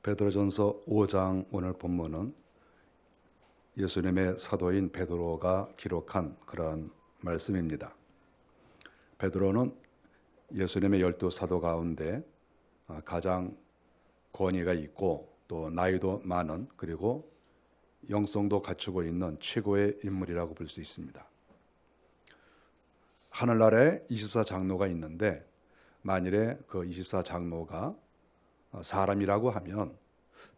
베드로전서 5장 오늘 본문은 예수님의 사도인 베드로가 기록한 그러한 말씀입니다. 베드로는 예수님의 12사도 가운데 가장 권위가 있고 또 나이도 많은, 그리고 영성도 갖추고 있는 최고의 인물이라고 볼 수 있습니다. 하늘나라에 24장로가 있는데 만일에 그 24장로가 사람이라고 하면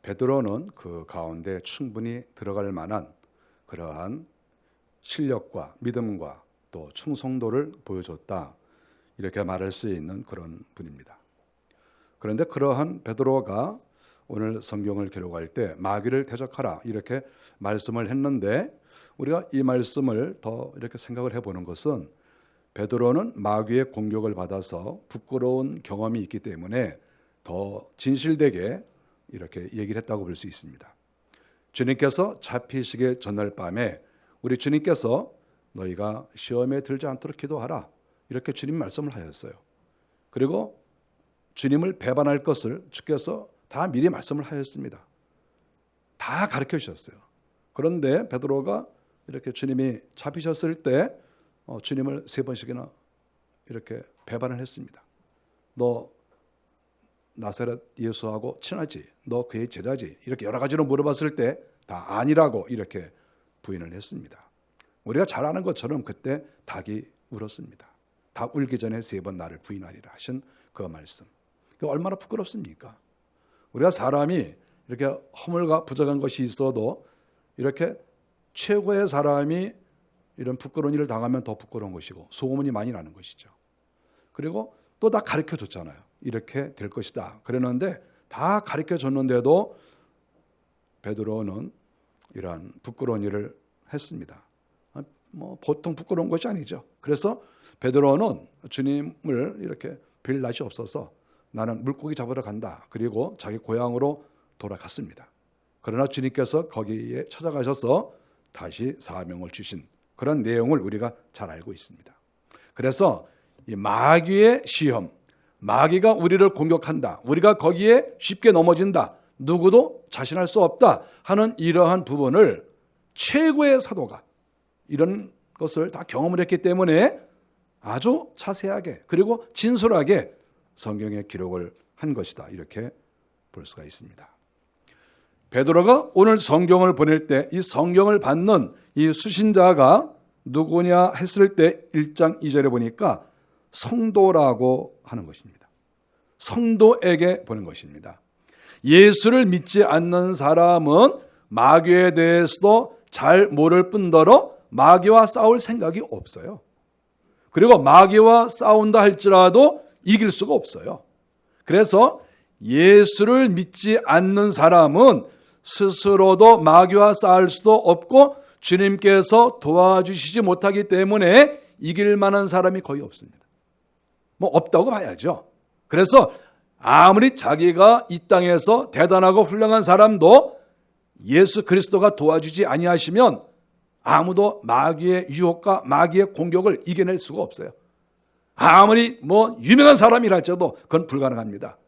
베드로는 그 가운데 충분히 들어갈 만한 그러한 실력과 믿음과 또 충성도를 보여줬다, 이렇게 말할 수 있는 그런 분입니다. 그런데 그러한 베드로가 오늘 성경을 기록할 때 마귀를 대적하라 이렇게 말씀을 했는데, 우리가 이 말씀을 더 이렇게 생각을 해보는 것은 베드로는 마귀의 공격을 받아서 부끄러운 경험이 있기 때문에 더 진실되게 이렇게 얘기를 했다고 볼 수 있습니다. 주님께서 잡히시기 전날 밤에 우리 주님께서 너희가 시험에 들지 않도록 기도하라, 이렇게 주님 말씀을 하였어요. 그리고 주님을 배반할 것을 주께서 다 미리 말씀을 하였습니다. 다 가르쳐 주셨어요. 그런데 베드로가 이렇게 주님이 잡히셨을 때 주님을 3번씩이나 이렇게 배반을 했습니다. 너 나사렛 예수하고 친하지? 너 그의 제자지? 이렇게 여러 가지로 물어봤을 때 다 아니라고 이렇게 부인을 했습니다. 우리가 잘 아는 것처럼 그때 닭이 울었습니다. 닭 울기 전에 3번 나를 부인하리라 하신 그 말씀. 얼마나 부끄럽습니까? 우리가 사람이 이렇게 허물과 부족한 것이 있어도 이렇게 최고의 사람이 이런 부끄러운 일을 당하면 더 부끄러운 것이고 소문이 많이 나는 것이죠. 그리고 또 다 가르쳐 줬잖아요. 이렇게 될 것이다 그랬는데 다 가르쳐 줬는데도 베드로는 이러한 부끄러운 일을 했습니다. 보통 부끄러운 것이 아니죠. 그래서 베드로는 주님을 이렇게 뵐 낯이 없어서 나는 물고기 잡으러 간다, 그리고 자기 고향으로 돌아갔습니다. 그러나 주님께서 거기에 찾아가셔서 다시 사명을 주신 그런 내용을 우리가 잘 알고 있습니다. 그래서 이 마귀의 시험, 마귀가 우리를 공격한다, 우리가 거기에 쉽게 넘어진다, 누구도 자신할 수 없다 하는 이러한 부분을 최고의 사도가 이런 것을 다 경험을 했기 때문에 아주 자세하게 그리고 진솔하게 성경에 기록을 한 것이다, 이렇게 볼 수가 있습니다. 베드로가 오늘 성경을 보낼 때 이 성경을 받는 이 수신자가 누구냐 했을 때 1장 2절에 보니까 성도라고 하는 것입니다. 성도에게 보낸 것입니다. 예수를 믿지 않는 사람은 마귀에 대해서도 잘 모를 뿐더러 마귀와 싸울 생각이 없어요. 그리고 마귀와 싸운다 할지라도 이길 수가 없어요. 그래서 예수를 믿지 않는 사람은 스스로도 마귀와 싸울 수도 없고 주님께서 도와주시지 못하기 때문에 이길 만한 사람이 거의 없습니다. 없다고 봐야죠. 그래서 아무리 자기가 이 땅에서 대단하고 훌륭한 사람도 예수 그리스도가 도와주지 아니하시면 아무도 마귀의 유혹과 마귀의 공격을 이겨낼 수가 없어요. 아무리 유명한 사람이랄지라도 그건 불가능합니다.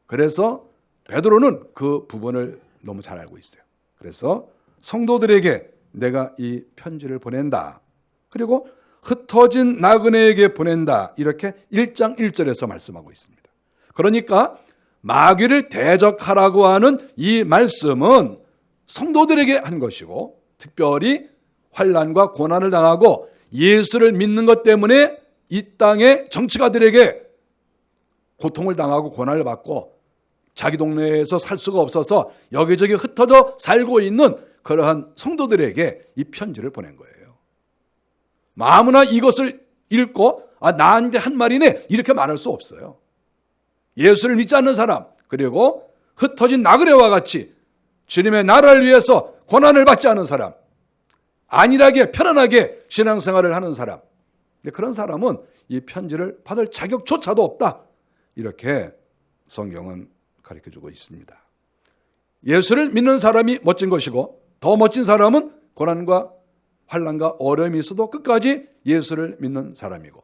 그래서 베드로는 그 부분을 너무 잘 알고 있어요. 그래서 성도들에게 내가 이 편지를 보낸다, 그리고 흩어진 나그네에게 보낸다, 이렇게 1장 1절에서 말씀하고 있습니다. 그러니까 마귀를 대적하라고 하는 이 말씀은 성도들에게 한 것이고, 특별히 환난과 고난을 당하고 예수를 믿는 것 때문에 이 땅의 정치가들에게 고통을 당하고 고난을 받고 자기 동네에서 살 수가 없어서 여기저기 흩어져 살고 있는 그러한 성도들에게 이 편지를 보낸 거예요. 아무나 이것을 읽고 나한테 한 말이네 이렇게 말할 수 없어요. 예수를 믿지 않는 사람, 그리고 흩어진 나그네와 같이 주님의 나라를 위해서 고난을 받지 않은 사람, 안일하게 편안하게 신앙생활을 하는 사람, 그런 사람은 이 편지를 받을 자격조차도 없다, 이렇게 성경은 가르쳐주고 있습니다. 예수를 믿는 사람이 멋진 것이고, 더 멋진 사람은 고난과 환난과 어려움이 있어도 끝까지 예수를 믿는 사람이고,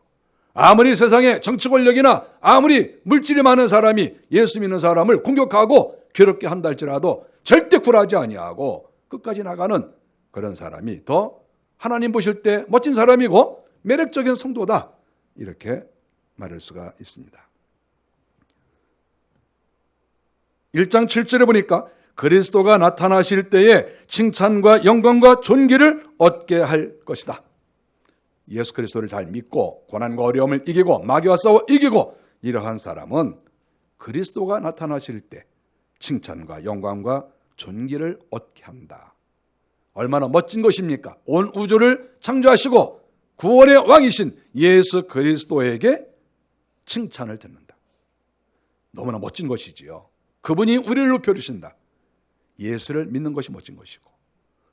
아무리 세상에 정치 권력이나 아무리 물질이 많은 사람이 예수 믿는 사람을 공격하고 괴롭게 한다 할지라도 절대 굴하지 아니하고 끝까지 나가는 그런 사람이 더 하나님 보실 때 멋진 사람이고 매력적인 성도다, 이렇게 말할 수가 있습니다. 1장 7절에 보니까 그리스도가 나타나실 때에 칭찬과 영광과 존귀를 얻게 할 것이다. 예수 그리스도를 잘 믿고 고난과 어려움을 이기고 마귀와 싸워 이기고 이러한 사람은 그리스도가 나타나실 때 칭찬과 영광과 존귀를 얻게 한다. 얼마나 멋진 것입니까? 온 우주를 창조하시고 구원의 왕이신 예수 그리스도에게 칭찬을 듣는다. 너무나 멋진 것이지요. 그분이 우리를 높여주신다. 예수를 믿는 것이 멋진 것이고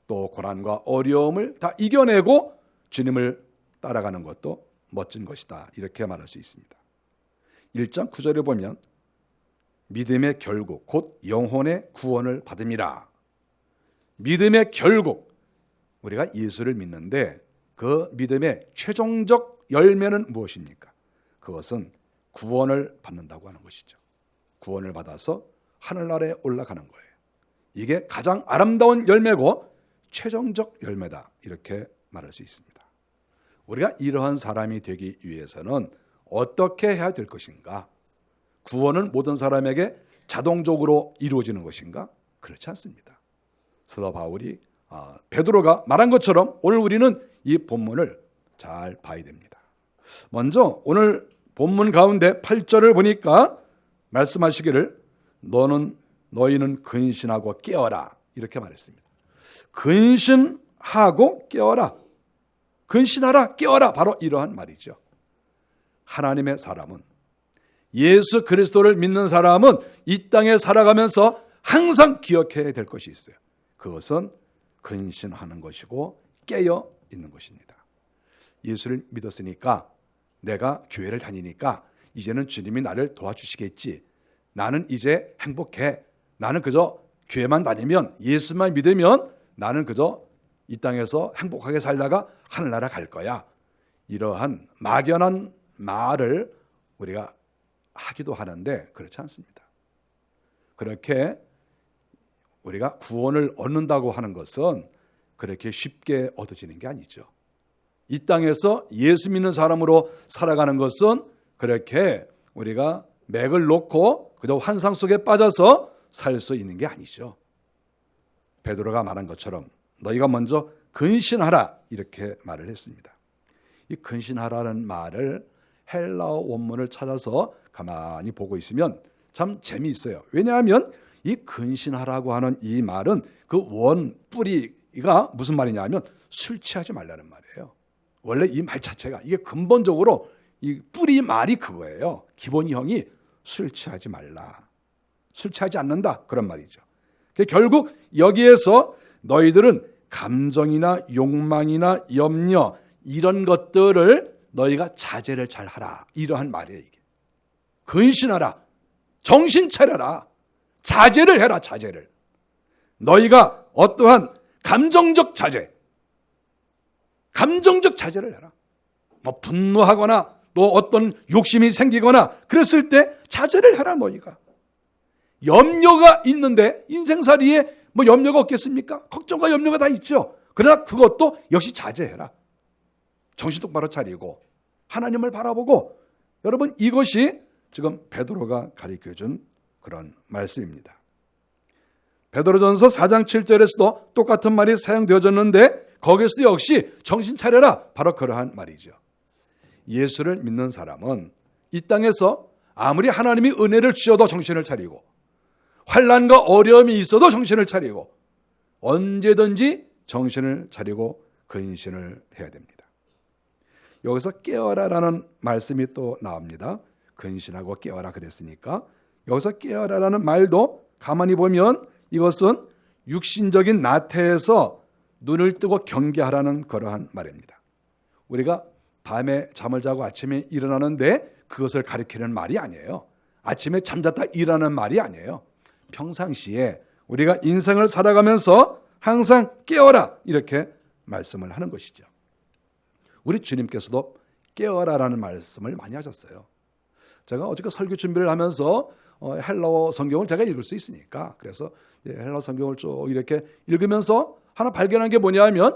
또 고난과 어려움을 다 이겨내고 주님을 따라가는 것도 멋진 것이다, 이렇게 말할 수 있습니다. 1장 9절에 보면 믿음의 결국 곧 영혼의 구원을 받음이라. 믿음의 결국, 우리가 예수를 믿는데 그 믿음의 최종적 열매는 무엇입니까? 그것은 구원을 받는다고 하는 것이죠. 구원을 받아서 하늘나라에 올라가는 거예요. 이게 가장 아름다운 열매고 최종적 열매다, 이렇게 말할 수 있습니다. 우리가 이러한 사람이 되기 위해서는 어떻게 해야 될 것인가? 구원은 모든 사람에게 자동적으로 이루어지는 것인가? 그렇지 않습니다. 사도 바울이 베드로가 말한 것처럼 오늘 우리는 이 본문을 잘 봐야 됩니다. 먼저 오늘 본문 가운데 8절을 보니까 말씀하시기를 너희는 근신하고 깨어라, 이렇게 말했습니다. 근신하고 깨어라, 근신하라, 깨어라, 바로 이러한 말이죠. 하나님의 사람은, 예수 그리스도를 믿는 사람은 이 땅에 살아가면서 항상 기억해야 될 것이 있어요. 그것은 근신하는 것이고 깨어 있는 것입니다. 예수를 믿었으니까, 내가 교회를 다니니까 이제는 주님이 나를 도와주시겠지, 나는 이제 행복해, 나는 그저 교회만 다니면, 예수만 믿으면 나는 그저 이 땅에서 행복하게 살다가 하늘나라 갈 거야, 이러한 막연한 말을 우리가 하기도 하는데 그렇지 않습니다. 그렇게 우리가 구원을 얻는다고 하는 것은 그렇게 쉽게 얻어지는 게 아니죠. 이 땅에서 예수 믿는 사람으로 살아가는 것은 그렇게 우리가 맥을 놓고 그저 환상 속에 빠져서 살 수 있는 게 아니죠. 베드로가 말한 것처럼 너희가 먼저 근신하라, 이렇게 말을 했습니다. 이 근신하라는 말을 헬라어 원문을 찾아서 가만히 보고 있으면 참 재미있어요. 왜냐하면 이 근신하라고 하는 이 말은 그 원 뿌리가 무슨 말이냐 하면 술 취하지 말라는 말이에요. 원래 이 말 자체가, 이게 근본적으로 이 뿌리 말이 그거예요. 기본형이 술 취하지 말라, 술 취하지 않는다, 그런 말이죠. 결국 여기에서 너희들은 감정이나 욕망이나 염려, 이런 것들을 너희가 자제를 잘 하라, 이러한 말이에요. 이게 근신하라, 정신 차려라, 자제를 해라, 자제를. 너희가 어떠한 감정적 자제를 해라. 뭐 분노하거나 또 어떤 욕심이 생기거나 그랬을 때 자제를 해라. 너희가 염려가 있는데 인생살이에 뭐 염려가 없겠습니까? 걱정과 염려가 다 있죠. 그러나 그것도 역시 자제해라. 정신 똑바로 차리고 하나님을 바라보고. 여러분, 이것이 지금 베드로가 가르쳐준 그런 말씀입니다. 베드로전서 4장 7절에서도 똑같은 말이 사용되어졌는데 거기서도 역시 정신 차려라, 바로 그러한 말이죠. 예수를 믿는 사람은 이 땅에서 아무리 하나님이 은혜를 주셔도 정신을 차리고, 환난과 어려움이 있어도 정신을 차리고, 언제든지 정신을 차리고 근신을 해야 됩니다. 여기서 깨어라라는 말씀이 또 나옵니다. 근신하고 깨어라 그랬으니까 여기서 깨어라라는 말도 가만히 보면 이것은 육신적인 나태에서 눈을 뜨고 경계하라는 그러한 말입니다. 우리가 밤에 잠을 자고 아침에 일어나는데 그것을 가리키는 말이 아니에요. 아침에 잠잤다 일어나는 말이 아니에요. 평상시에 우리가 인생을 살아가면서 항상 깨어라, 이렇게 말씀을 하는 것이죠. 우리 주님께서도 깨어라라는 말씀을 많이 하셨어요. 제가 어저께 설교 준비를 하면서 헬라어 성경을 제가 읽을 수 있으니까 그래서 헬라어 성경을 쭉 이렇게 읽으면서 하나 발견한 게 뭐냐면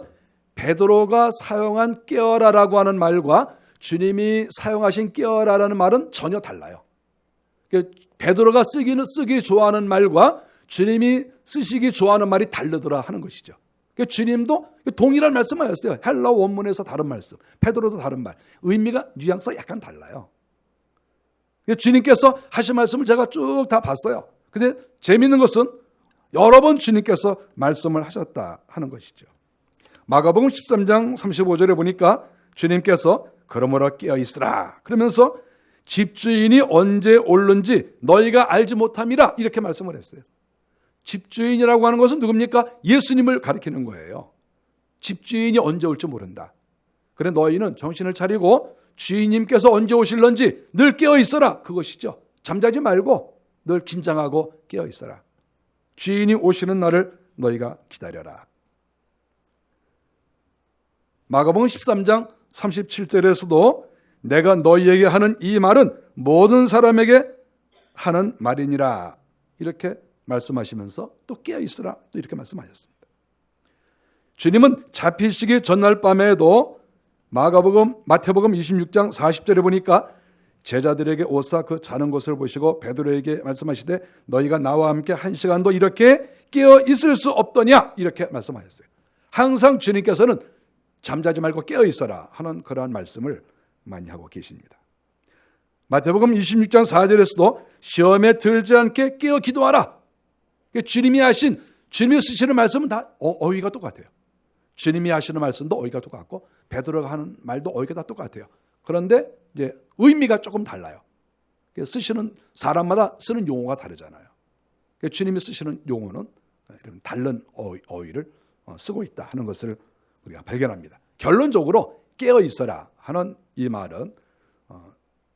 베드로가 사용한 깨어라라고 하는 말과 주님이 사용하신 깨어라라는 말은 전혀 달라요. 베드로가 쓰기 좋아하는 말과 주님이 쓰시기 좋아하는 말이 다르더라 하는 것이죠. 주님도 동일한 말씀하셨어요. 헬라어 원문에서 다른 말씀, 베드로도 다른 말, 의미가 뉘앙스가 약간 달라요. 주님께서 하신 말씀을 제가 쭉 다 봤어요. 근데 재미있는 것은 여러 번 주님께서 말씀을 하셨다 하는 것이죠. 마가복음 13장 35절에 보니까 주님께서 그러므로 깨어있으라 그러면서 집주인이 언제 오는지 너희가 알지 못함이라 이렇게 말씀을 했어요. 집주인이라고 하는 것은 누굽니까? 예수님을 가리키는 거예요. 집주인이 언제 올지 모른다. 그래 너희는 정신을 차리고 주인님께서 언제 오실런지 늘 깨어있어라. 그것이죠. 잠자지 말고 늘 긴장하고 깨어있어라. 주인이 오시는 날을 너희가 기다려라. 마가복음 13장 37절에서도 내가 너희에게 하는 이 말은 모든 사람에게 하는 말이니라 이렇게 말씀하시면서 또 깨어있으라 또 이렇게 말씀하셨습니다. 주님은 잡히시기 전날 밤에도 마태복음 26장 40절에 보니까 제자들에게 오사 그 자는 것을 보시고 베드로에게 말씀하시되 너희가 나와 함께 한 시간도 이렇게 깨어 있을 수 없더냐 이렇게 말씀하셨어요. 항상 주님께서는 잠자지 말고 깨어 있어라 하는 그러한 말씀을 많이 하고 계십니다. 마태복음 26장 4절에서도 시험에 들지 않게 깨어 기도하라. 주님이 쓰시는 말씀은 다 어휘가 똑같아요. 주님이 하시는 말씀도 어휘가 똑같고 베드로가 하는 말도 어휘가 다 똑같아요. 그런데 이제 의미가 조금 달라요. 쓰시는 사람마다 쓰는 용어가 다르잖아요. 주님이 쓰시는 용어는 이런 다른 어휘를 쓰고 있다 하는 것을 우리가 발견합니다. 결론적으로 깨어 있어라 하는 이 말은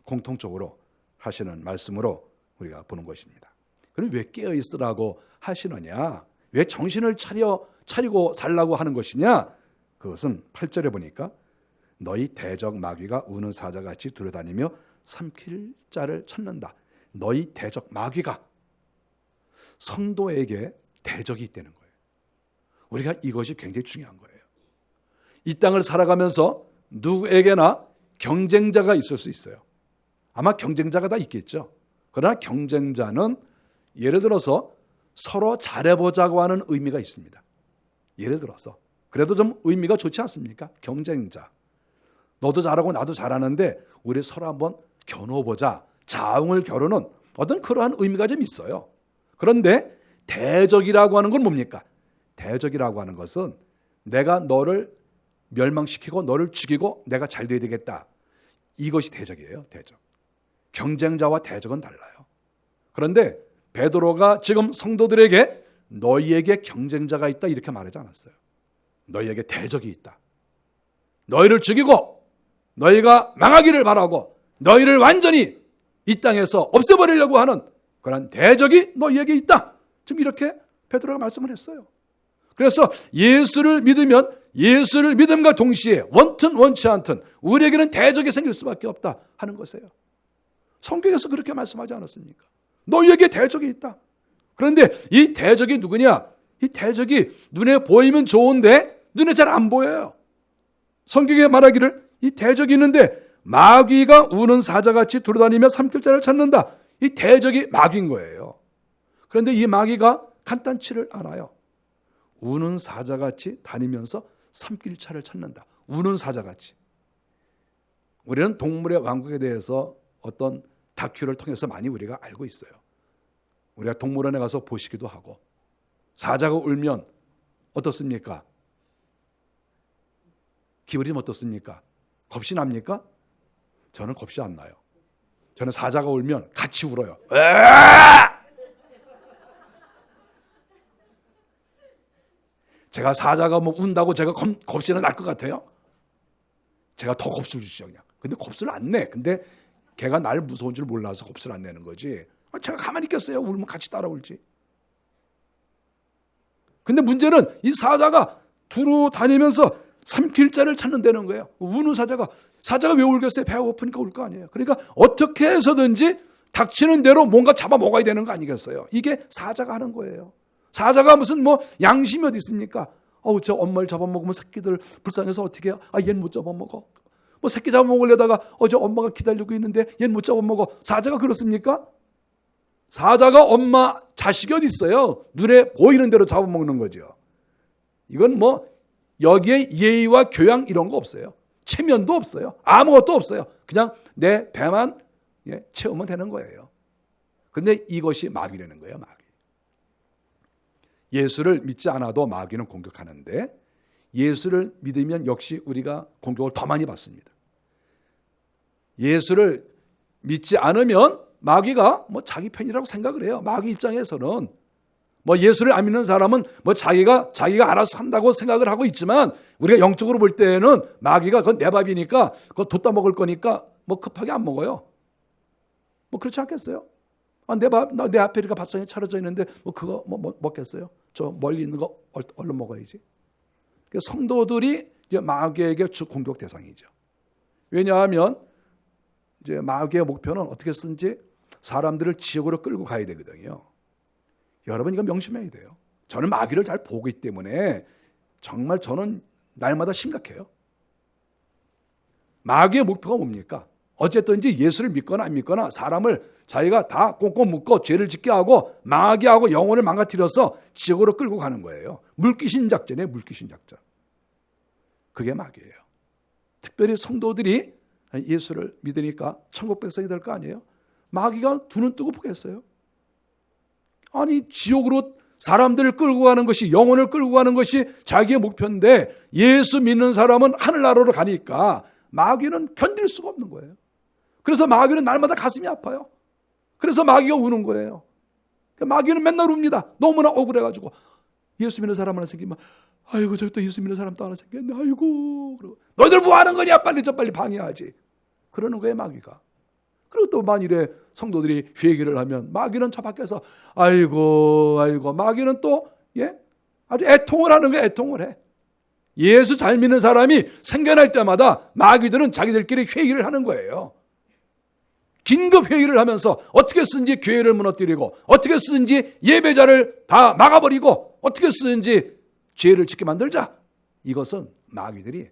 공통적으로 하시는 말씀으로 우리가 보는 것입니다. 그럼 왜 깨어 있으라고 하시느냐? 왜 정신을 차리고 살라고 하는 것이냐? 그것은 8절에 보니까 너희 대적 마귀가 우는 사자같이 두려다니며 삼킬 자를 찾는다. 너희 대적 마귀가 성도에게 대적이 있다는 거예요. 우리가 이것이 굉장히 중요한 거예요. 이 땅을 살아가면서 누구에게나 경쟁자가 있을 수 있어요. 아마 경쟁자가 다 있겠죠. 그러나 경쟁자는 예를 들어서 서로 잘해보자고 하는 의미가 있습니다. 예를 들어서 그래도 좀 의미가 좋지 않습니까? 경쟁자. 너도 잘하고 나도 잘하는데 우리 서로 한번 겨눠보자. 자웅을 겨루는 어떤 그러한 의미가 좀 있어요. 그런데 대적이라고 하는 건 뭡니까? 대적이라고 하는 것은 내가 너를 멸망시키고 너를 죽이고 내가 잘 돼야 되겠다. 이것이 대적이에요. 대적. 경쟁자와 대적은 달라요. 그런데 베드로가 지금 성도들에게 너희에게 경쟁자가 있다 이렇게 말하지 않았어요. 너희에게 대적이 있다. 너희를 죽이고 너희가 망하기를 바라고 너희를 완전히 이 땅에서 없애버리려고 하는 그런 대적이 너희에게 있다. 지금 이렇게 베드로가 말씀을 했어요. 그래서 예수를 믿으면 예수를 믿음과 동시에 원튼 원치 않든 우리에게는 대적이 생길 수밖에 없다 하는 것이에요. 성경에서 그렇게 말씀하지 않았습니까? 너희에게 대적이 있다. 그런데 이 대적이 누구냐? 이 대적이 눈에 보이면 좋은데 눈에 잘 안 보여요. 성경에 말하기를 이 대적이 있는데 마귀가 우는 사자같이 돌아다니며 삼킬 자를 찾는다. 이 대적이 마귀인 거예요. 그런데 이 마귀가 간단치를 않아요. 우는 사자같이 다니면서 삼킬 자를 찾는다. 우는 사자같이. 우리는 동물의 왕국에 대해서 어떤 다큐를 통해서 많이 우리가 알고 있어요. 우리가 동물원에 가서 보시기도 하고 사자가 울면 어떻습니까? 기분이 어떻습니까? 겁이 납니까? 저는 겁이 안 나요. 저는 사자가 울면 같이 울어요. 제가 사자가 뭐 운다고 제가 겁이 날 것 같아요? 제가 더 겁을 주시죠 그냥. 근데 겁을 안 내. 근데 걔가 날 무서운 줄 몰라서 겁을 안 내는 거지. 제가 가만히 있겠어요? 울면 같이 따라 울지. 근데 문제는 이 사자가 두루 다니면서 삼킬 자를 찾는다는 거예요. 우는 사자가 왜 울겠어요? 배가 고프니까 울 거 아니에요. 그러니까 어떻게 해서든지 닥치는 대로 뭔가 잡아먹어야 되는 거 아니겠어요? 이게 사자가 하는 거예요. 사자가 무슨 뭐 양심이 어디 있습니까? 저 엄마를 잡아먹으면 새끼들 불쌍해서 어떻게 해요? 얘는 못 잡아먹어. 뭐 새끼 잡아먹으려다가 저 엄마가 기다리고 있는데 얘는 못 잡아먹어. 사자가 그렇습니까? 사자가 엄마 자식이 어디 있어요? 눈에 보이는 대로 잡아먹는 거죠. 이건 뭐 여기에 예의와 교양 이런 거 없어요. 체면도 없어요. 아무것도 없어요. 그냥 내 배만 채우면 되는 거예요. 그런데 이것이 마귀라는 거예요. 마귀. 예수를 믿지 않아도 마귀는 공격하는데 예수를 믿으면 역시 우리가 공격을 더 많이 받습니다. 예수를 믿지 않으면 마귀가 뭐 자기 편이라고 생각을 해요. 마귀 입장에서는 뭐 예수를 안 믿는 사람은 뭐 자기가 알아서 산다고 생각을 하고 있지만 우리가 영적으로 볼 때는 마귀가 그건 내 밥이니까 그거 돋다 먹을 거니까 뭐 급하게 안 먹어요. 뭐 그렇지 않겠어요? 내 앞에 이렇게 밥상에 차려져 있는데 뭐 그거 뭐 먹겠어요? 저 멀리 있는 거 얼른 먹어야지. 성도들이 이제 마귀에게 주 공격 대상이죠. 왜냐하면 이제 마귀의 목표는 어떻게 쓰든지 사람들을 지옥으로 끌고 가야 되거든요. 여러분 이거 명심해야 돼요. 저는 마귀를 잘 보기 때문에 정말 저는 날마다 심각해요. 마귀의 목표가 뭡니까? 어쨌든지 예수를 믿거나 안 믿거나 사람을 자기가 다 꽁꽁 묶어 죄를 짓게 하고 망하게 하고 영혼을 망가뜨려서 지옥으로 끌고 가는 거예요. 물귀신 작전이에요. 물귀신 작전. 그게 마귀예요. 특별히 성도들이 예수를 믿으니까 천국 백성이 될 거 아니에요? 마귀가 두 눈 뜨고 보겠어요? 아니 지옥으로 사람들을 끌고 가는 것이 영혼을 끌고 가는 것이 자기의 목표인데 예수 믿는 사람은 하늘나라로 가니까 마귀는 견딜 수가 없는 거예요. 그래서 마귀는 날마다 가슴이 아파요. 그래서 마귀가 우는 거예요. 마귀는 맨날 웁니다. 너무나 억울해가지고 예수 믿는 사람 하나 생기면 아이고 저기 또 예수 믿는 사람 또 하나 생겼네. 아이고 그러고 너희들 뭐 하는 거냐 빨리 방해하지. 그러는 거예요 마귀가. 그리고 또 만일에 성도들이 회개를 하면 마귀는 저 밖에서 아이고 마귀는 또 아주 애통을 하는 거예요. 애통을 해. 예수 잘 믿는 사람이 생겨날 때마다 마귀들은 자기들끼리 회의를 하는 거예요. 긴급 회의를 하면서 어떻게 쓰든지 교회를 무너뜨리고 어떻게 쓰든지 예배자를 다 막아버리고 어떻게 쓰든지 죄를 짓게 만들자. 이것은 마귀들이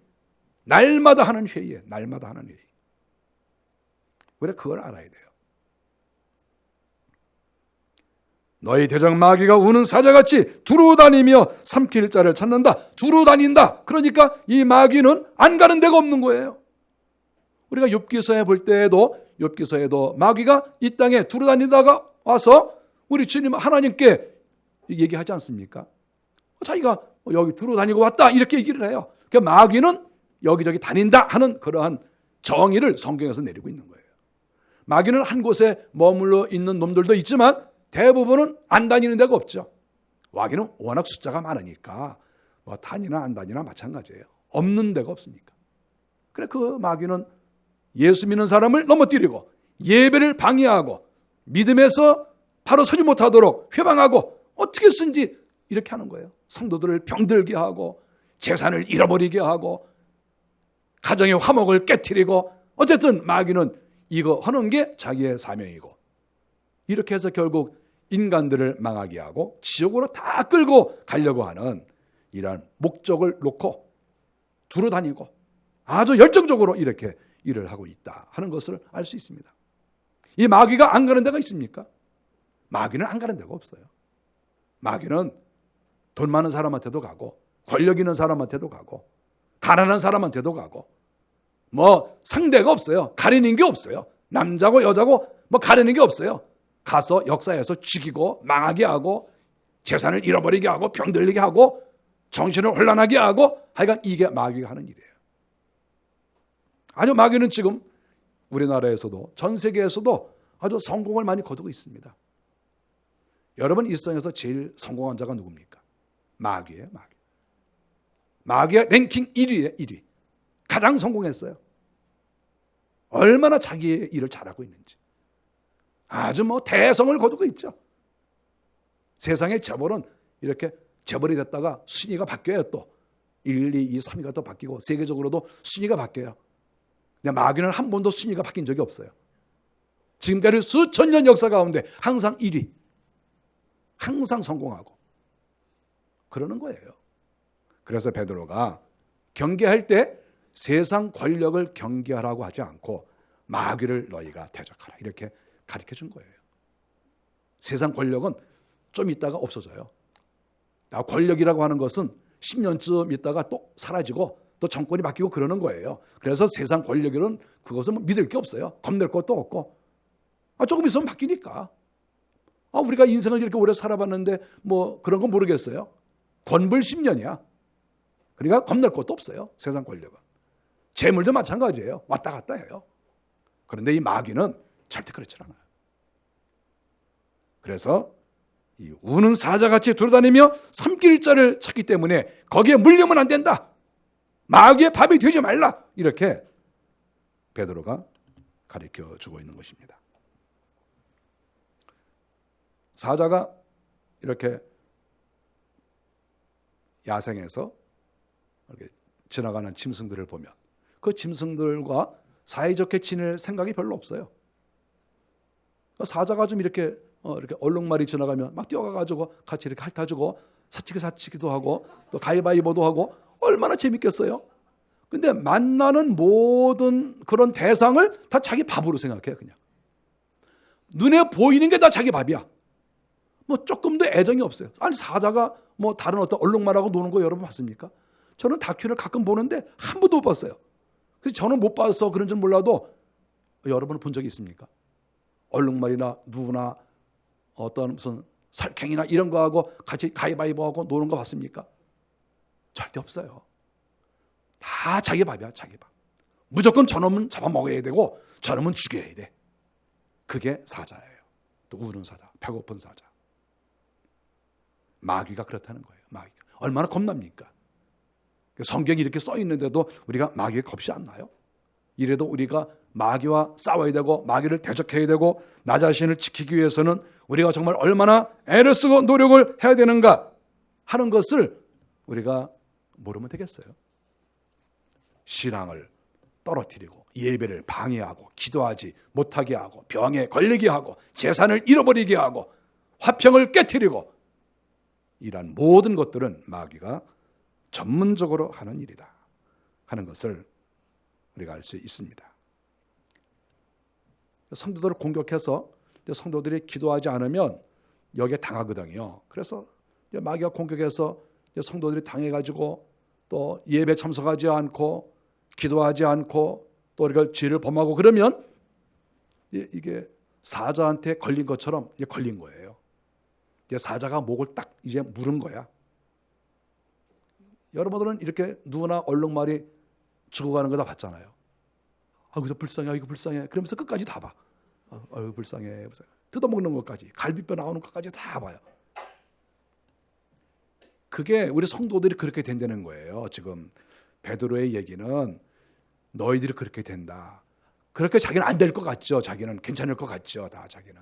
날마다 하는 회의예요. 날마다 하는 회의. 우리가 그걸 알아야 돼요. 너희 대적 마귀가 우는 사자같이 두루다니며 삼킬 자를 찾는다. 두루다닌다. 그러니까 이 마귀는 안 가는 데가 없는 거예요. 우리가 욥기서에 볼 때에도 욥기서에도 마귀가 이 땅에 두루다니다가 와서 우리 주님 하나님께 얘기하지 않습니까? 자기가 여기 두루다니고 왔다 이렇게 얘기를 해요. 그러니까 마귀는 여기저기 다닌다 하는 그러한 정의를 성경에서 내리고 있는 거예요. 마귀는 한 곳에 머물러 있는 놈들도 있지만 대부분은 안 다니는 데가 없죠. 마귀는 워낙 숫자가 많으니까 뭐 다니나 안 다니나 마찬가지예요. 없는 데가 없으니까. 그래 그 마귀는 예수 믿는 사람을 넘어뜨리고 예배를 방해하고 믿음에서 바로 서지 못하도록 회방하고 어떻게 쓴지 이렇게 하는 거예요. 성도들을 병들게 하고 재산을 잃어버리게 하고 가정의 화목을 깨트리고 어쨌든 마귀는 이거 하는 게 자기의 사명이고 이렇게 해서 결국 인간들을 망하게 하고 지옥으로 다 끌고 가려고 하는 이러한 목적을 놓고 두루다니고 아주 열정적으로 이렇게 일을 하고 있다 하는 것을 알 수 있습니다. 이 마귀가 안 가는 데가 있습니까? 마귀는 안 가는 데가 없어요. 마귀는 돈 많은 사람한테도 가고 권력 있는 사람한테도 가고 가난한 사람한테도 가고 뭐 상대가 없어요. 가리는 게 없어요. 남자고 여자고 뭐 가리는 게 없어요. 가서 역사에서 죽이고 망하게 하고 재산을 잃어버리게 하고 병들리게 하고 정신을 혼란하게 하고 하여간 이게 마귀가 하는 일이에요. 아주 마귀는 지금 우리나라에서도 전 세계에서도 아주 성공을 많이 거두고 있습니다. 여러분 이 세상에서 제일 성공한 자가 누굽니까? 마귀예요. 마귀. 마귀가 랭킹 1위예요. 1위. 가장 성공했어요. 얼마나 자기의 일을 잘하고 있는지. 아주 뭐 대성을 거두고 있죠. 세상의 재벌은 이렇게 재벌이 됐다가 순위가 바뀌어요. 또 1, 2, 2, 3위가 또 바뀌고 세계적으로도 순위가 바뀌어요. 근데 마귀는 한 번도 순위가 바뀐 적이 없어요. 지금까지 수천 년 역사 가운데 항상 1위, 항상 성공하고 그러는 거예요. 그래서 베드로가 경계할 때 세상 권력을 경계하라고 하지 않고 마귀를 너희가 대적하라 이렇게 가르쳐 준 거예요. 세상 권력은 좀 있다가 없어져요. 권력이라고 하는 것은 10년쯤 있다가 또 사라지고 또 정권이 바뀌고 그러는 거예요. 그래서 세상 권력은 그것은 믿을 게 없어요. 겁낼 것도 없고 조금 있으면 바뀌니까. 우리가 인생을 이렇게 오래 살아봤는데 뭐 그런 건 모르겠어요. 권불 10년이야. 그러니까 겁낼 것도 없어요. 세상 권력은. 재물도 마찬가지예요. 왔다 갔다 해요. 그런데 이 마귀는 절대 그렇지 않아요. 그래서 이 우는 사자같이 돌아다니며 삼킬 자를 찾기 때문에 거기에 물리면 안 된다. 마귀의 밥이 되지 말라. 이렇게 베드로가 가르쳐 주고 있는 것입니다. 사자가 이렇게 야생에서 이렇게 지나가는 짐승들을 보면 그 짐승들과 사이좋게 지낼 생각이 별로 없어요. 사자가 좀 이렇게 얼룩말이 지나가면 막 뛰어가가지고 같이 이렇게 핥아주고 사치기도 하고 또 가위바위보도 하고 얼마나 재밌겠어요. 근데 만나는 모든 그런 대상을 다 자기 밥으로 생각해요. 그냥 눈에 보이는 게 다 자기 밥이야. 뭐 조금도 애정이 없어요. 아니 사자가 뭐 다른 어떤 얼룩말하고 노는 거 여러분 봤습니까? 저는 다큐를 가끔 보는데 한 번도 못 봤어요. 그래서 저는 못 봐서 그런 줄 몰라도 여러분은 본 적이 있습니까? 얼룩말이나 누나 어떤 무슨 살쾡이나 이런 거하고 같이 가위바위보하고 노는 거 봤습니까? 절대 없어요. 다 자기 밥이야. 자기 밥. 무조건 저놈은 잡아먹어야 되고 저놈은 죽여야 돼. 그게 사자예요. 또 우는 사자, 배고픈 사자. 마귀가 그렇다는 거예요. 마귀가 얼마나 겁납니까? 성경이 이렇게 써 있는데도 우리가 마귀에 겁이 안 나요? 이래도 우리가 마귀와 싸워야 되고 마귀를 대적해야 되고 나 자신을 지키기 위해서는 우리가 정말 얼마나 애를 쓰고 노력을 해야 되는가 하는 것을 우리가 모르면 되겠어요? 신앙을 떨어뜨리고 예배를 방해하고 기도하지 못하게 하고 병에 걸리게 하고 재산을 잃어버리게 하고 화평을 깨트리고 이러한 모든 것들은 마귀가 전문적으로 하는 일이다 하는 것을 우리가 알 수 있습니다. 성도들을 공격해서 성도들이 기도하지 않으면 여기에 당하거든요. 그래서 마귀가 공격해서 성도들이 당해가지고 또 예배 참석하지 않고 기도하지 않고 또 우리가 죄를 범하고 그러면 이게 사자한테 걸린 것처럼 걸린 거예요. 사자가 목을 딱 이제 물은 거야. 여러분들은 이렇게 누구나 얼룩말이 죽어가는 거 다 봤잖아요. 이거 불쌍해, 이거 불쌍해. 그러면서 끝까지 다 봐. 불쌍해. 뜯어먹는 것까지, 갈비뼈 나오는 것까지 다 봐요. 그게 우리 성도들이 그렇게 된다는 거예요. 지금 베드로의 얘기는 너희들이 그렇게 된다. 그렇게 자기는 안 될 것 같죠. 자기는 괜찮을 것 같죠. 다 자기는.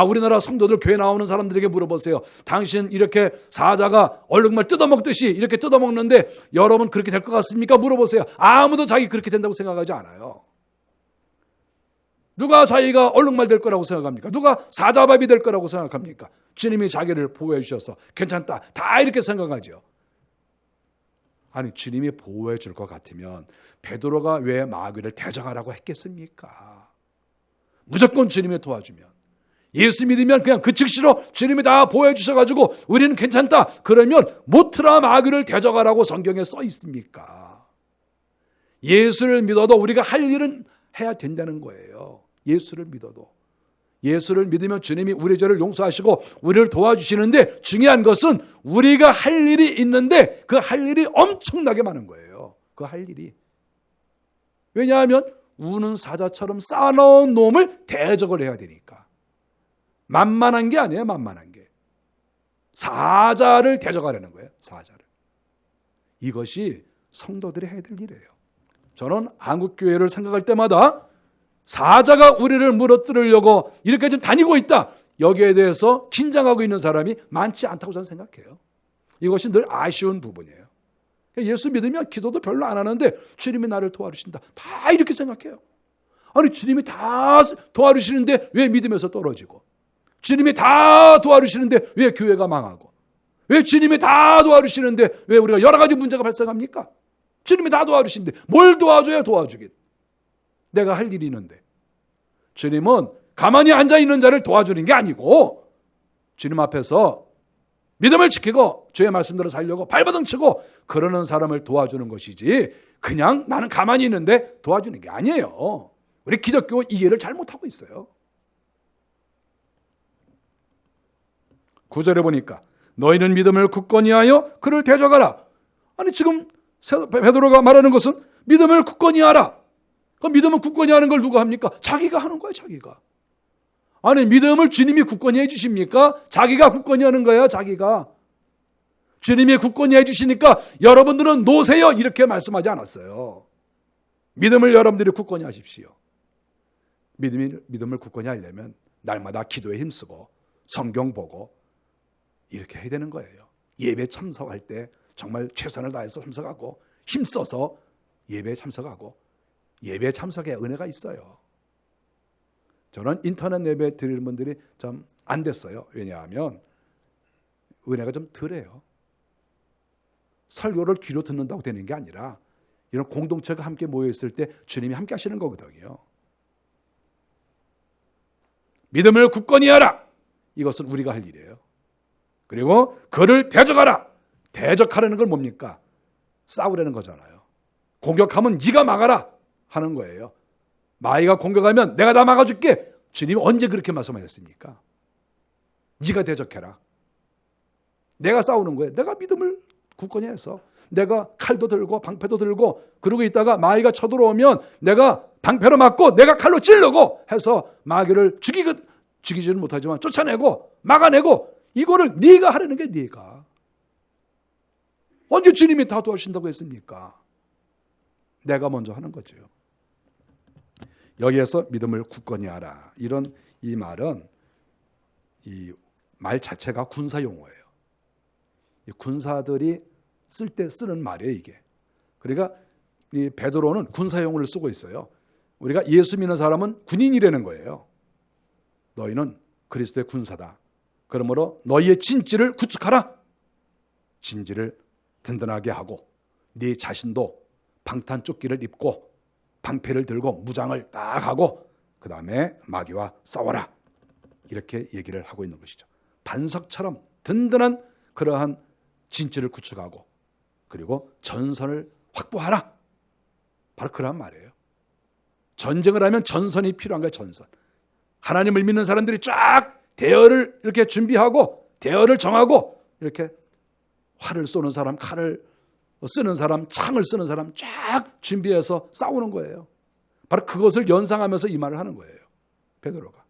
우리나라 성도들 교회 나오는 사람들에게 물어보세요. 당신 이렇게 사자가 얼룩말 뜯어먹듯이 이렇게 뜯어먹는데 여러분 그렇게 될 것 같습니까? 물어보세요. 아무도 자기 그렇게 된다고 생각하지 않아요. 누가 자기가 얼룩말 될 거라고 생각합니까? 누가 사자밥이 될 거라고 생각합니까? 주님이 자기를 보호해 주셔서 괜찮다. 다 이렇게 생각하죠. 아니 주님이 보호해 줄 것 같으면 베드로가 왜 마귀를 대적하라고 했겠습니까? 무조건 주님이 도와주면 예수 믿으면 그냥 그 즉시로 주님이 다 보호해 주셔가지고 우리는 괜찮다. 그러면 모트라 마귀를 대적하라고 성경에 써 있습니까? 예수를 믿어도 우리가 할 일은 해야 된다는 거예요. 예수를 믿어도. 예수를 믿으면 주님이 우리 죄를 용서하시고 우리를 도와주시는데 중요한 것은 우리가 할 일이 있는데 그 할 일이 엄청나게 많은 거예요. 그 할 일이. 왜냐하면 우는 사자처럼 쌓아놓은 놈을 대적을 해야 되니까. 만만한 게 아니에요. 만만한 게. 사자를 대적하려는 거예요. 사자를. 이것이 성도들이 해야 될 일이에요. 저는 한국교회를 생각할 때마다 사자가 우리를 무너뜨리려고 이렇게 좀 다니고 있다. 여기에 대해서 긴장하고 있는 사람이 많지 않다고 저는 생각해요. 이것이 늘 아쉬운 부분이에요. 예수 믿으면 기도도 별로 안 하는데 주님이 나를 도와주신다. 다 이렇게 생각해요. 아니 주님이 다 도와주시는데 왜 믿음에서 떨어지고, 주님이 다 도와주시는데 왜 교회가 망하고, 왜 주님이 다 도와주시는데 왜 우리가 여러 가지 문제가 발생합니까? 주님이 다 도와주시는데 뭘 도와줘야 도와주긴. 내가 할 일이 있는데. 주님은 가만히 앉아있는 자를 도와주는 게 아니고 주님 앞에서 믿음을 지키고 주의 말씀대로 살려고 발버둥 치고 그러는 사람을 도와주는 것이지, 그냥 나는 가만히 있는데 도와주는 게 아니에요. 우리 기독교 이해를 잘못하고 있어요. 9절에 보니까 너희는 믿음을 굳건히 하여 그를 대적하라. 아니 지금 베드로가 말하는 것은 믿음을 굳건히 하라. 그 믿음은 굳건히 하는 걸 누가 합니까? 자기가 하는 거예요. 자기가. 아니 믿음을 주님이 굳건히 해주십니까? 자기가 굳건히 하는 거예요. 자기가. 주님이 굳건히 해주시니까 여러분들은 놓으세요 이렇게 말씀하지 않았어요. 믿음을 여러분들이 굳건히 하십시오. 믿음을 굳건히 하려면 날마다 기도에 힘쓰고 성경 보고 이렇게 해야 되는 거예요. 예배 참석할 때 정말 최선을 다해서 참석하고 힘써서 예배에 참석하고, 예배 참석에 은혜가 있어요. 저는 인터넷 예배 드리는 분들이 좀 안 됐어요. 왜냐하면 은혜가 좀 덜해요. 설교를 귀로 듣는다고 되는 게 아니라 이런 공동체가 함께 모여있을 때 주님이 함께 하시는 거거든요. 믿음을 굳건히 하라. 이것은 우리가 할 일이에요. 그리고 그를 대적하라. 대적하라는 건 뭡니까? 싸우라는 거잖아요. 공격하면 네가 막아라 하는 거예요. 마귀가 공격하면 내가 다 막아줄게. 주님이 언제 그렇게 말씀하셨습니까? 네가 대적해라. 내가 싸우는 거예요. 내가 믿음을 굳건히 해서 내가 칼도 들고 방패도 들고 그러고 있다가 마귀가 쳐들어오면 내가 방패로 맞고 내가 칼로 찌르고 해서 마귀를 죽이지는 못하지만 쫓아내고 막아내고, 이거를 네가 하려는 게 네가. 언제 주님이 다 도와주신다고 했습니까? 내가 먼저 하는 거죠. 여기에서 믿음을 굳건히 하라. 이 말은 이 말 자체가 군사 용어예요. 이 군사들이 쓸 때 쓰는 말이에요, 이게. 그러니까 이 베드로는 군사 용어를 쓰고 있어요. 우리가 예수 믿는 사람은 군인이라는 거예요. 너희는 그리스도의 군사다. 그러므로 너희의 진지를 구축하라. 진지를 든든하게 하고 네 자신도 방탄조끼를 입고 방패를 들고 무장을 딱 하고 그 다음에 마귀와 싸워라. 이렇게 얘기를 하고 있는 것이죠. 반석처럼 든든한 그러한 진지를 구축하고 그리고 전선을 확보하라. 바로 그런 말이에요. 전쟁을 하면 전선이 필요한 거예요. 전선. 하나님을 믿는 사람들이 쫙 대열을 이렇게 준비하고 대열을 정하고 이렇게 활을 쏘는 사람, 칼을 쓰는 사람, 창을 쓰는 사람 쫙 준비해서 싸우는 거예요. 바로 그것을 연상하면서 이 말을 하는 거예요. 베드로가.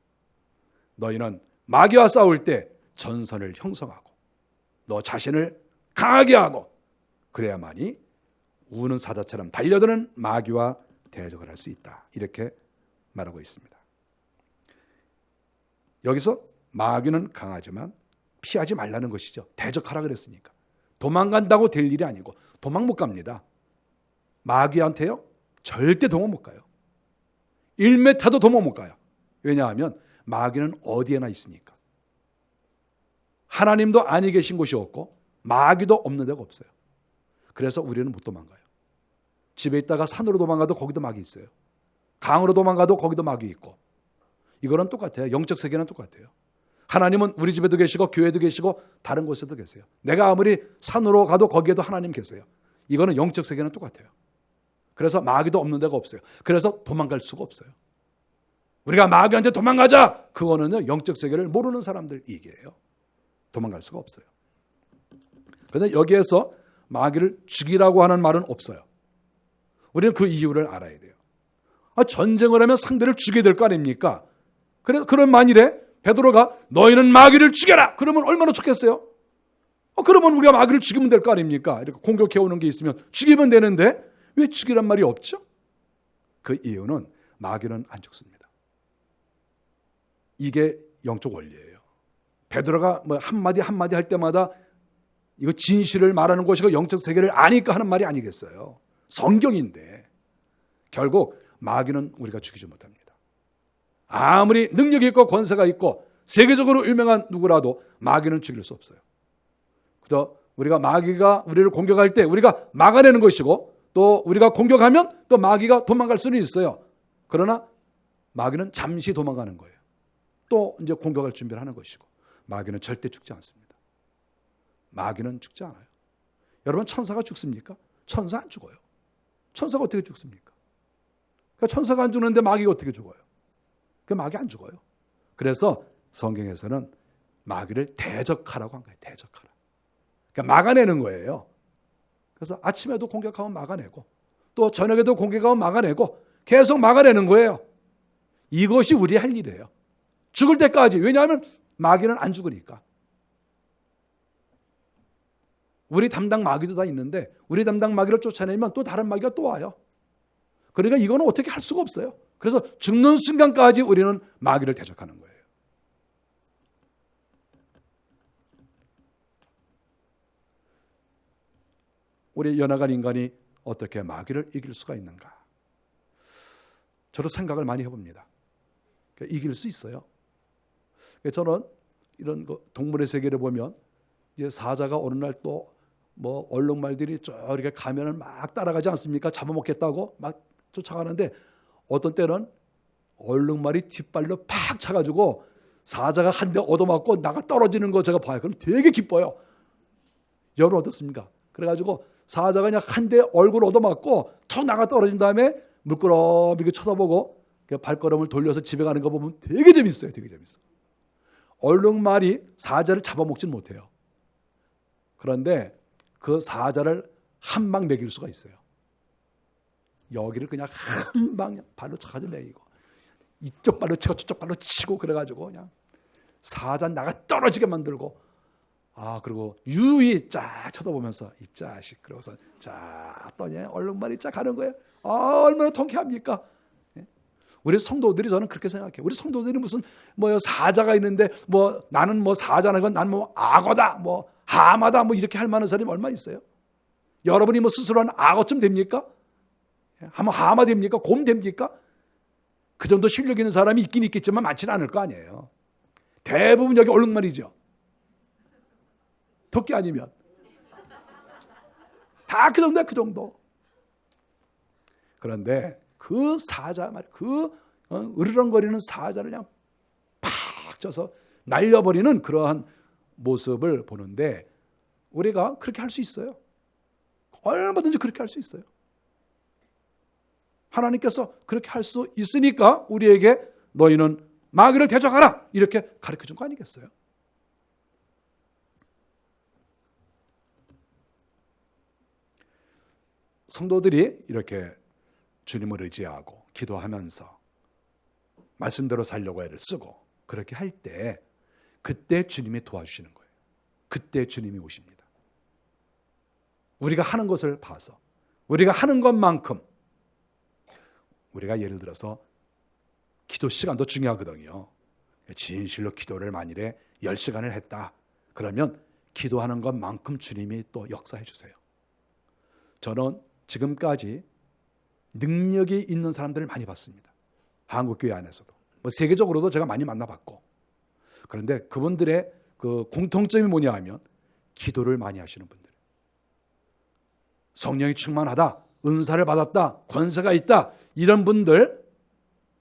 너희는 마귀와 싸울 때 전선을 형성하고 너 자신을 강하게 하고 그래야만이 우는 사자처럼 달려드는 마귀와 대적을 할 수 있다. 이렇게 말하고 있습니다. 여기서 마귀는 강하지만 피하지 말라는 것이죠. 대적하라 그랬으니까. 도망간다고 될 일이 아니고 도망 못 갑니다. 마귀한테요? 절대 도망 못 가요. 1m도 도망 못 가요. 왜냐하면 마귀는 어디에나 있으니까. 하나님도 아니 계신 곳이 없고 마귀도 없는 데가 없어요. 그래서 우리는 못 도망가요. 집에 있다가 산으로 도망가도 거기도 마귀 있어요. 강으로 도망가도 거기도 마귀 있고. 이거는 똑같아요. 영적 세계는 똑같아요. 하나님은 우리 집에도 계시고 교회도 계시고 다른 곳에도 계세요. 내가 아무리 산으로 가도 거기에도 하나님 계세요. 이거는 영적 세계는 똑같아요. 그래서 마귀도 없는 데가 없어요. 그래서 도망갈 수가 없어요. 우리가 마귀한테 도망가자. 그거는요, 영적 세계를 모르는 사람들 얘기예요. 도망갈 수가 없어요. 그런데 여기에서 마귀를 죽이라고 하는 말은 없어요. 우리는 그 이유를 알아야 돼요. 전쟁을 하면 상대를 죽여야 될 거 아닙니까? 그런 만일에 베드로가 너희는 마귀를 죽여라. 그러면 얼마나 좋겠어요? 그러면 우리가 마귀를 죽이면 될 거 아닙니까? 이렇게 공격해오는 게 있으면 죽이면 되는데 왜 죽이란 말이 없죠? 그 이유는 마귀는 안 죽습니다. 이게 영적 원리예요. 베드로가 뭐 한마디 할 때마다 이거 진실을 말하는 것이고 영적 세계를 아니까 하는 말이 아니겠어요. 성경인데 결국 마귀는 우리가 죽이지 못합니다. 아무리 능력이 있고 권세가 있고 세계적으로 유명한 누구라도 마귀는 죽일 수 없어요. 그래서 우리가 마귀가 우리를 공격할 때 우리가 막아내는 것이고, 또 우리가 공격하면 또 마귀가 도망갈 수는 있어요. 그러나 마귀는 잠시 도망가는 거예요. 또 이제 공격할 준비를 하는 것이고, 마귀는 절대 죽지 않습니다. 마귀는 죽지 않아요. 여러분, 천사가 죽습니까? 천사 안 죽어요. 천사가 어떻게 죽습니까? 그러니까 천사가 안 죽는데 마귀가 어떻게 죽어요? 그 마귀 안 죽어요. 그래서 성경에서는 마귀를 대적하라고 한 거예요. 대적하라. 그러니까 막아내는 거예요. 그래서 아침에도 공격하면 막아내고, 또 저녁에도 공격하면 막아내고, 계속 막아내는 거예요. 이것이 우리 할 일이에요. 죽을 때까지. 왜냐하면 마귀는 안 죽으니까. 우리 담당 마귀도 다 있는데 우리 담당 마귀를 쫓아내면 또 다른 마귀가 또 와요. 그러니까 이거는 어떻게 할 수가 없어요. 그래서 죽는 순간까지 우리는 마귀를 대적하는 거예요. 우리 연약한 인간이 어떻게 마귀를 이길 수가 있는가? 저도 생각을 많이 해봅니다. 이길 수 있어요. 저는 이런 동물의 세계를 보면 이제 사자가 어느 날 또 뭐 얼룩말들이 저렇게 가면을 막 따라가지 않습니까? 잡아먹겠다고 막 쫓아가는데, 어떤 때는 얼룩말이 뒷발로 팍 차가지고 사자가 한 대 얻어맞고 나가 떨어지는 거 제가 봐요. 그럼 되게 기뻐요. 여러분 어떻습니까? 그래가지고 사자가 그냥 한 대 얼굴 얻어맞고 툭 나가 떨어진 다음에 물끄러미게 쳐다보고 발걸음을 돌려서 집에 가는 거 보면 되게 재밌어요. 되게 재밌어요. 얼룩말이 사자를 잡아먹지는 못해요. 그런데 그 사자를 한 방 먹일 수가 있어요. 여기를 그냥 한 방 발로 차가지고 먹이고, 이쪽 발로 치고 저쪽 발로 치고, 그래가지고 그냥 사자 나가 떨어지게 만들고, 그리고 유유히 쫙 쳐다보면서 이 자식, 그러고서 쫙 떠니 얼룩말이 쫙 가는 거예요. 얼마나 통쾌합니까? 우리 성도들이, 저는 그렇게 생각해요. 우리 성도들이 무슨 사자가 있는데 나는 사자는 건 난 악어다, 하마다 이렇게 할 만한 사람이 얼마 있어요? 여러분이 스스로 한 악어쯤 됩니까? 한번 하마 됩니까? 곰 됩니까? 그 정도 실력 있는 사람이 있긴 있겠지만 많지는 않을 거 아니에요. 대부분 여기 얼룩말이죠. 토끼 아니면 다 그 정도야, 그 정도. 그런데 그 사자 말, 으르렁거리는 사자를 그냥 팍 쪄서 날려버리는 그러한 모습을 보는데, 우리가 그렇게 할 수 있어요. 얼마든지 그렇게 할 수 있어요. 하나님께서 그렇게 할 수 있으니까 우리에게 너희는 마귀를 대적하라 이렇게 가르쳐 준 거 아니겠어요? 성도들이 이렇게 주님을 의지하고 기도하면서 말씀대로 살려고 애를 쓰고 그렇게 할 때, 그때 주님이 도와주시는 거예요. 그때 주님이 오십니다. 우리가 하는 것을 봐서, 우리가 하는 것만큼, 우리가 예를 들어서 기도 시간도 중요하거든요. 진실로 기도를 만일에 10시간을 했다, 그러면 기도하는 것만큼 주님이 또 역사해 주세요. 저는 지금까지 능력이 있는 사람들을 많이 봤습니다. 한국교회 안에서도, 세계적으로도 제가 많이 만나봤고, 그런데 그분들의 그 공통점이 뭐냐 하면 기도를 많이 하시는 분들, 성령이 충만하다, 은사를 받았다, 권세가 있다, 이런 분들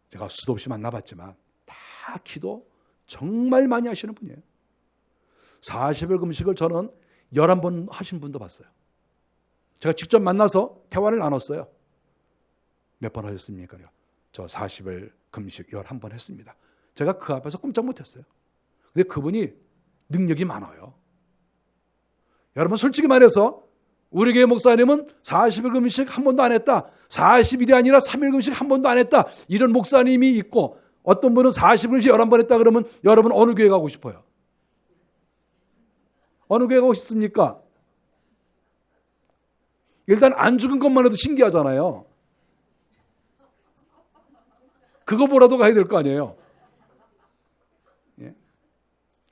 제가 수도 없이 만나봤지만 다 기도 정말 많이 하시는 분이에요. 40일 금식을 저는 11번 하신 분도 봤어요. 제가 직접 만나서 대화를 나눴어요. 몇 번 하셨습니까? 저 40일 금식 11번 했습니다. 제가 그 앞에서 꼼짝 못했어요. 근데 그분이 능력이 많아요. 여러분, 솔직히 말해서 우리 교회 목사님은 40일 금식 한 번도 안 했다, 40일이 아니라 3일 금식 한 번도 안 했다, 이런 목사님이 있고, 어떤 분은 40일 금식 11번 했다 그러면 여러분 어느 교회 가고 싶어요? 어느 교회 가고 싶습니까? 일단 안 죽은 것만 해도 신기하잖아요. 그거 보라도 가야 될 거 아니에요.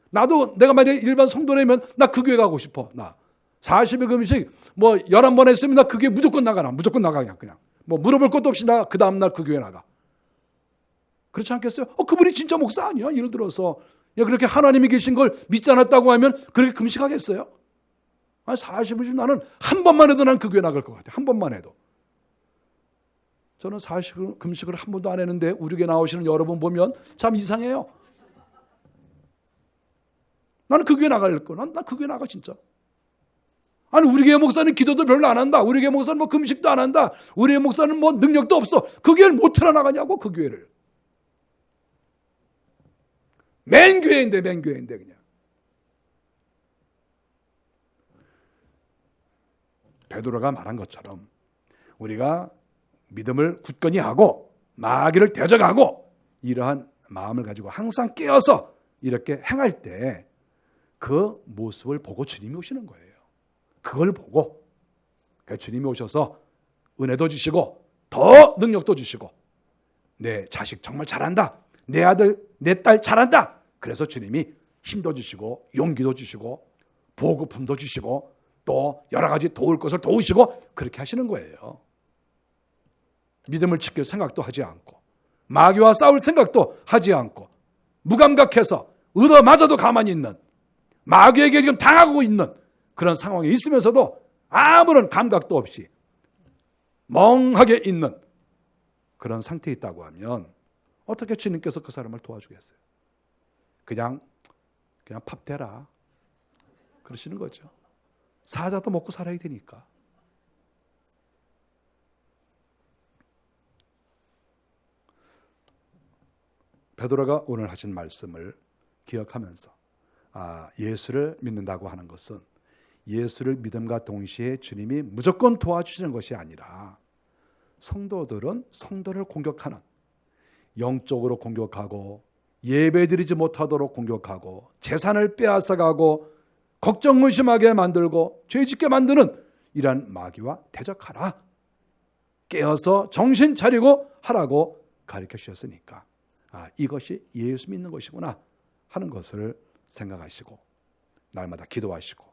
나도 내가 만약에 일반 성도라면 나 그 교회 가고 싶어. 나 40일 금식 11번 했으면 나 그 교회 무조건 나가라. 무조건 나가. 그냥 뭐 물어볼 것도 없이 나 그 다음날 그 교회 나가. 그렇지 않겠어요? 그분이 진짜 목사 아니야? 예를 들어서 그렇게 하나님이 계신 걸 믿지 않았다고 하면 그렇게 금식하겠어요? 40일 나는 한 번만 해도 난 그 교회 나갈 것 같아. 한 번만 해도. 저는 40일 금식을 한 번도 안 했는데 우리 교회 나오시는 여러분 보면 참 이상해요. 나는 그 교회 나갈 거. 난 그 교회 나가 진짜. 아니 우리 교회 목사는 기도도 별로 안 한다. 우리 교회 목사는 뭐 금식도 안 한다. 우리 교회 목사는 뭐 능력도 없어. 그 교회를 못 틀어나가냐고 그 교회를. 맨 교회인데 그냥. 베드로가 말한 것처럼 우리가 믿음을 굳건히 하고 마귀를 대적하고 이러한 마음을 가지고 항상 깨어서 이렇게 행할 때 그 모습을 보고 주님이 오시는 거예요. 그걸 보고 주님이 오셔서 은혜도 주시고 더 능력도 주시고 내 자식 정말 잘한다. 내 아들 내 딸 잘한다. 그래서 주님이 힘도 주시고 용기도 주시고 보급품도 주시고 또 여러 가지 도울 것을 도우시고 그렇게 하시는 거예요. 믿음을 지킬 생각도 하지 않고 마귀와 싸울 생각도 하지 않고 무감각해서 얻어맞아도 가만히 있는 마귀에게 지금 당하고 있는 그런 상황에 있으면서도 아무런 감각도 없이 멍하게 있는 그런 상태에 있다고 하면 어떻게 주님께서 그 사람을 도와주겠어요? 그냥 밥 대라 그러시는 거죠. 사자도 먹고 살아야 되니까. 베드로가 오늘 하신 말씀을 기억하면서 예수를 믿는다고 하는 것은 예수를 믿음과 동시에 주님이 무조건 도와주시는 것이 아니라 성도들은 성도를 공격하는 영적으로 공격하고 예배드리지 못하도록 공격하고 재산을 빼앗아가고 걱정무심하게 만들고 죄짓게 만드는 이러한 마귀와 대적하라. 깨어서 정신 차리고 하라고 가르쳐 주셨으니까 이것이 예수 믿는 것이구나 하는 것을 생각하시고 날마다 기도하시고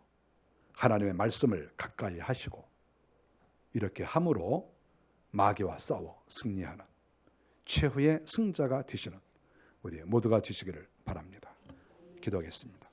하나님의 말씀을 가까이 하시고 이렇게 함으로 마귀와 싸워 승리하는 최후의 승자가 되시는 우리 모두가 되시기를 바랍니다. 기도하겠습니다.